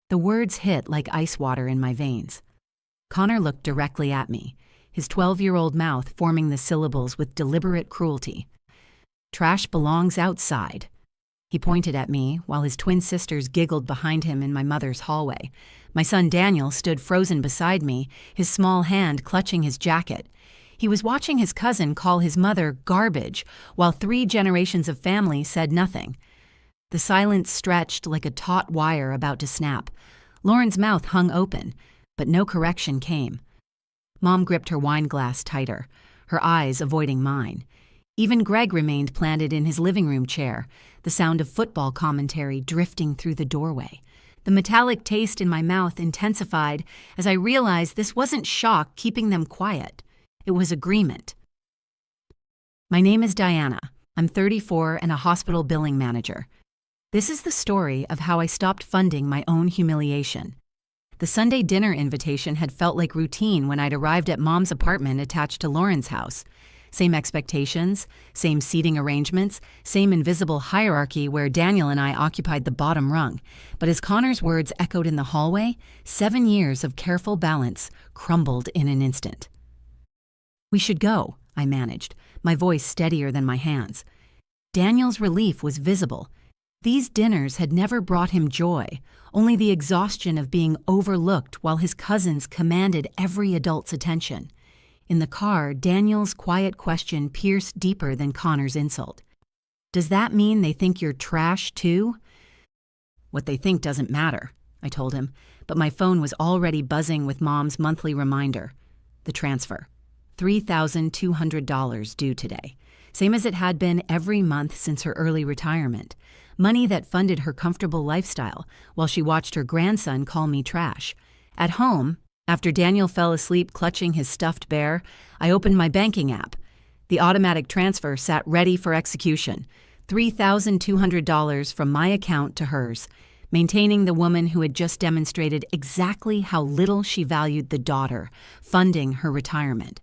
The words hit like ice water in my veins. Connor looked directly at me, his 12-year-old mouth forming the syllables with deliberate cruelty. Trash belongs outside. He pointed at me while his twin sisters giggled behind him in my mother's hallway. My son Daniel stood frozen beside me, his small hand clutching his jacket. He was watching his cousin call his mother garbage, while 3 generations of family said nothing. The silence stretched like a taut wire about to snap. Lauren's mouth hung open, but no correction came. Mom gripped her wine glass tighter, her eyes avoiding mine. Even Greg remained planted in his living room chair, the sound of football commentary drifting through the doorway. The metallic taste in my mouth intensified as I realized this wasn't shock keeping them quiet. It was agreement. My name is Diana. I'm 34 and a hospital billing manager. This is the story of how I stopped funding my own humiliation. The Sunday dinner invitation had felt like routine when I'd arrived at Mom's apartment attached to Lauren's house. Same expectations, same seating arrangements, same invisible hierarchy where Daniel and I occupied the bottom rung. But as Connor's words echoed in the hallway, 7 years of careful balance crumbled in an instant. "We should go," I managed, my voice steadier than my hands. Daniel's relief was visible. These dinners had never brought him joy, only the exhaustion of being overlooked while his cousins commanded every adult's attention. In the car, Daniel's quiet question pierced deeper than Connor's insult. "Does that mean they think you're trash, too?" "What they think doesn't matter," I told him, but my phone was already buzzing with Mom's monthly reminder. The transfer. $3,200 due today. Same as it had been every month since her early retirement. Money that funded her comfortable lifestyle while she watched her grandson call me trash. At home, after Daniel fell asleep clutching his stuffed bear, I opened my banking app. The automatic transfer sat ready for execution. $3,200 from my account to hers, maintaining the woman who had just demonstrated exactly how little she valued the daughter, funding her retirement.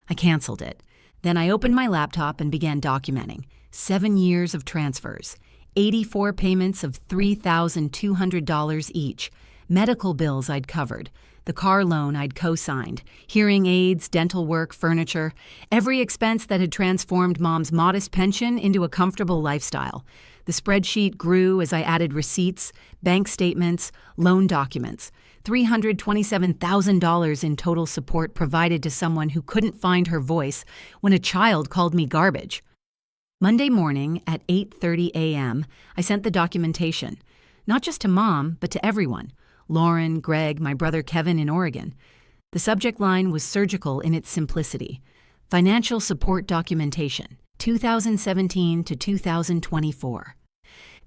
I canceled it. Then I opened my laptop and began documenting. 7 years of transfers, 84 payments of $3,200 each, medical bills I'd covered, the car loan I'd co-signed, hearing aids, dental work, furniture, every expense that had transformed Mom's modest pension into a comfortable lifestyle. The spreadsheet grew as I added receipts, bank statements, loan documents. $327,000 in total support provided to someone who couldn't find her voice when a child called me garbage. Monday morning at 8:30 a.m., I sent the documentation, not just to Mom, but to everyone. Lauren, Greg, my brother Kevin in Oregon. The subject line was surgical in its simplicity. Financial support documentation, 2017 to 2024.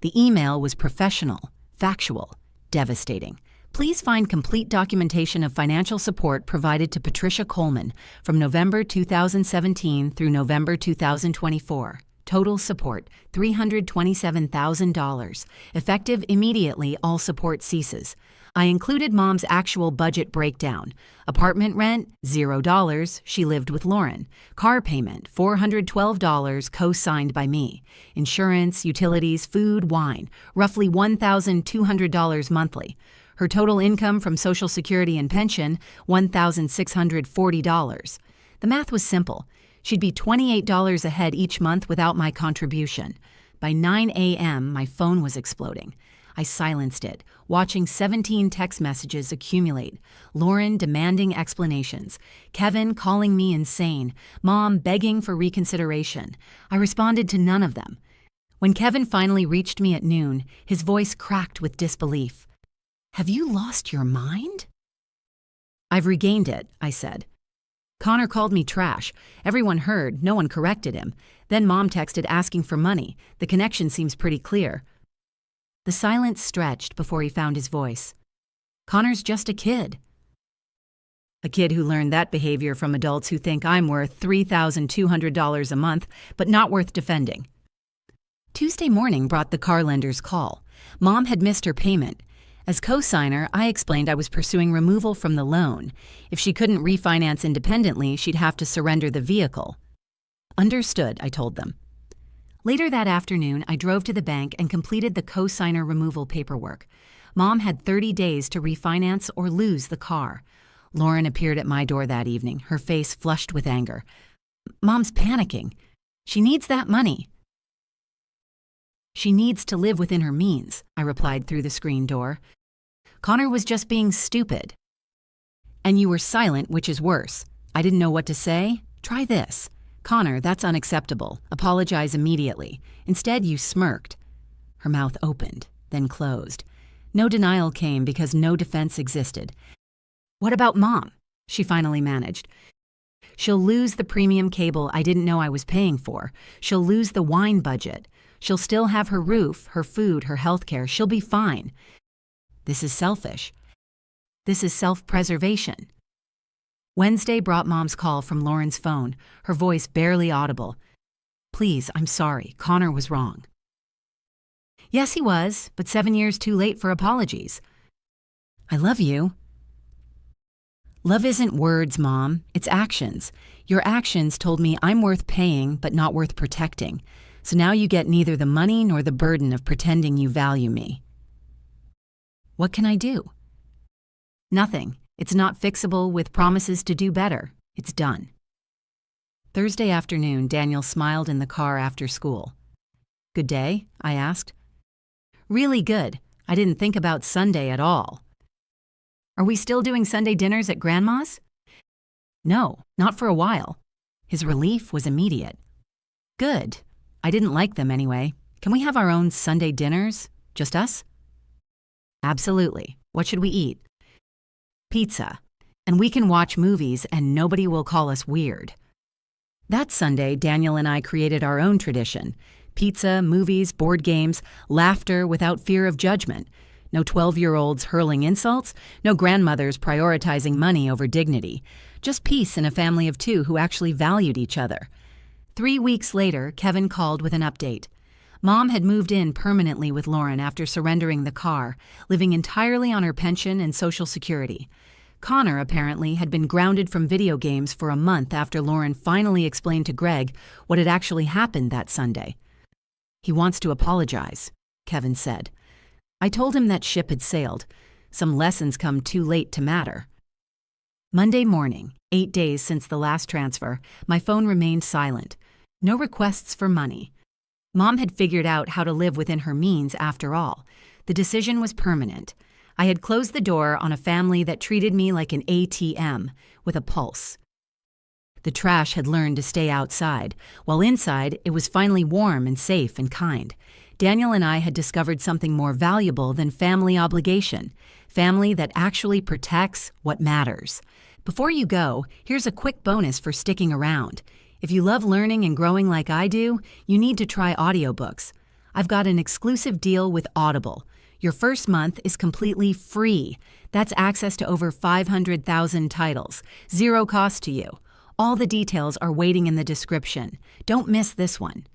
The email was professional, factual, devastating. Please find complete documentation of financial support provided to Patricia Coleman from November 2017 through November 2024. Total support, $327,000. Effective immediately, all support ceases. I included Mom's actual budget breakdown. Apartment rent, $0. She lived with Lauren. Car payment, $412, co-signed by me. Insurance, utilities, food, wine, roughly $1,200 monthly. Her total income from Social Security and pension, $1,640. The math was simple. She'd be $28 ahead each month without my contribution. By 9 a.m., my phone was exploding. I silenced it, watching 17 text messages accumulate. Lauren demanding explanations. Kevin calling me insane. Mom begging for reconsideration. I responded to none of them. When Kevin finally reached me at noon, his voice cracked with disbelief. "Have you lost your mind?" "I've regained it," I said. "Connor called me trash. Everyone heard, no one corrected him. Then Mom texted asking for money. The connection seems pretty clear." The silence stretched before he found his voice. "Connor's just a kid." "A kid who learned that behavior from adults who think I'm worth $3,200 a month, but not worth defending." Tuesday morning brought the car lender's call. Mom had missed her payment. As co-signer, I explained I was pursuing removal from the loan. If she couldn't refinance independently, she'd have to surrender the vehicle. "Understood," I told them. Later that afternoon, I drove to the bank and completed the co-signer removal paperwork. Mom had 30 days to refinance or lose the car. Lauren appeared at my door that evening, her face flushed with anger. Mom's panicking. She needs that money. She needs to live within her means, I replied through the screen door. Connor was just being stupid. And you were silent, which is worse. I didn't know what to say. Try this. Connor, that's unacceptable. Apologize immediately. Instead, you smirked. Her mouth opened, then closed. No denial came because no defense existed. What about Mom? She finally managed. She'll lose the premium cable I didn't know I was paying for. She'll lose the wine budget. She'll still have her roof, her food, her health care. She'll be fine. This is selfish. This is self-preservation. Wednesday brought Mom's call from Lauren's phone, her voice barely audible. Please, I'm sorry. Connor was wrong. Yes, he was, but 7 years too late for apologies. I love you. Love isn't words, Mom. It's actions. Your actions told me I'm worth paying but not worth protecting. So now you get neither the money nor the burden of pretending you value me. What can I do? Nothing. It's not fixable with promises to do better. It's done. Thursday afternoon, Daniel smiled in the car after school. Good day? I asked. Really good. I didn't think about Sunday at all. Are we still doing Sunday dinners at Grandma's? No, not for a while. His relief was immediate. Good. I didn't like them anyway. Can we have our own Sunday dinners? Just us? Absolutely. What should we eat? Pizza. And we can watch movies and nobody will call us weird. That Sunday, Daniel and I created our own tradition. Pizza, movies, board games, laughter without fear of judgment. No 12-year-olds hurling insults, no grandmothers prioritizing money over dignity. Just peace in a family of two who actually valued each other. 3 weeks later, Kevin called with an update. Mom had moved in permanently with Lauren after surrendering the car, living entirely on her pension and Social Security. Connor, apparently, had been grounded from video games for a month after Lauren finally explained to Greg what had actually happened that Sunday. He wants to apologize, Kevin said. I told him that ship had sailed. Some lessons come too late to matter. Monday morning, 8 days since the last transfer, my phone remained silent. No requests for money. Mom had figured out how to live within her means after all. The decision was permanent. I had closed the door on a family that treated me like an ATM, with a pulse. The trash had learned to stay outside, while inside it was finally warm and safe and kind. Daniel and I had discovered something more valuable than family obligation, family that actually protects what matters. Before you go, here's a quick bonus for sticking around. If you love learning and growing like I do, you need to try audiobooks. I've got an exclusive deal with Audible. Your first month is completely free. That's access to over 500,000 titles, zero cost to you. All the details are waiting in the description. Don't miss this one.